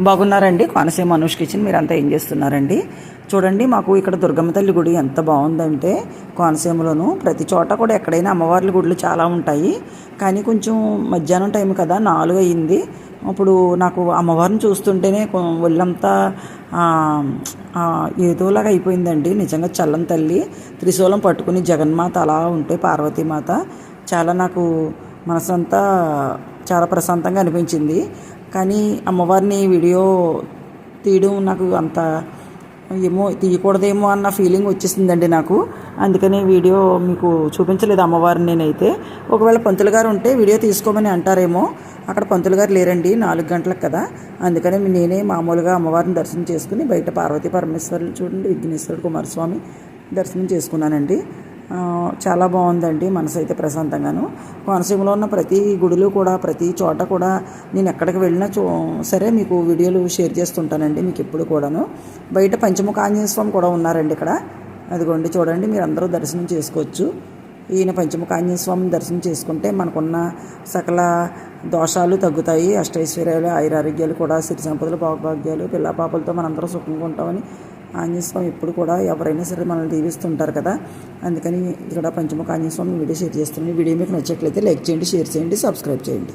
బాగున్నారండి. కోనసీమ అనూష్ కిచెన్. మీరంతా ఏం చేస్తున్నారండి? చూడండి, మాకు ఇక్కడ దుర్గమ్మ తల్లి గుడి ఎంత బాగుందంటే, కోనసీమలోను ప్రతి చోట కూడా ఎక్కడైనా అమ్మవార్ల గుడులు చాలా ఉంటాయి. కానీ కొంచెం మధ్యాహ్నం టైం కదా, 4 అయ్యింది. అప్పుడు నాకు అమ్మవారిని చూస్తుంటేనే ఒళ్ళంతా ఏదోలాగా అయిపోయిందండి. నిజంగా చల్లని తల్లి త్రిశూలం పట్టుకుని జగన్మాత అలా ఉంటే, పార్వతీమాత చాలా నాకు మనసంతా చాలా ప్రశాంతంగా అనిపించింది. కానీ అమ్మవారిని వీడియో తీయడం నాకు అంత ఏమో, తీయకూడదేమో అన్న ఫీలింగ్ వచ్చేసిందండి నాకు. అందుకని వీడియో మీకు చూపించలేదు అమ్మవారిని. నేనైతే ఒకవేళ పంతులు గారు ఉంటే వీడియో తీసుకోమని అంటారేమో. అక్కడ పంతులు గారు లేరండి, 4 గంటలకు కదా. అందుకని నేనే మామూలుగా అమ్మవారిని దర్శనం చేసుకుని బయట పార్వతీ పరమేశ్వరులు చూడండి, విఘ్నేశ్వరుడు, కుమారస్వామి దర్శనం చేసుకున్నానండి. చాలా బాగుందండి. మనసు అయితే ప్రశాంతంగాను. కోనసీమలో ఉన్న ప్రతి గుడిలో కూడా, ప్రతి చోట కూడా నేను ఎక్కడికి వెళ్ళినా సరే మీకు వీడియోలు షేర్ చేస్తుంటానండి మీకు ఎప్పుడు కూడాను. బయట పంచముఖ ఆంజనేయ స్వామి కూడా ఉన్నారండి ఇక్కడ. అదిగోండి చూడండి, మీరు అందరూ దర్శనం చేసుకోవచ్చు. ఈయన పంచముఖ ఆంజనేయ స్వామిని దర్శనం చేసుకుంటే మనకున్న సకల దోషాలు తగ్గుతాయి, అష్టైశ్వర్యాలు, ఆయురారోగ్యాలు కూడా, సిరి సంపదలు, భాగ్యాలు, పిల్ల పాపలతో మనందరం సుఖంగా ఉంటామని ఆంజనేయ స్వామి ఎప్పుడు కూడా ఎవరైనా సరే మనల్ని దీవిస్తుంటారు కదా. అందుకని ఇక్కడ పంచముఖ ఆంజనేయ స్వామి వీడియో షేర్ చేస్తున్నాను. వీడియో మీకు నచ్చట్లయితే లైక్ చేయండి, షేర్ చేయండి, సబ్స్క్రైబ్ చేయండి.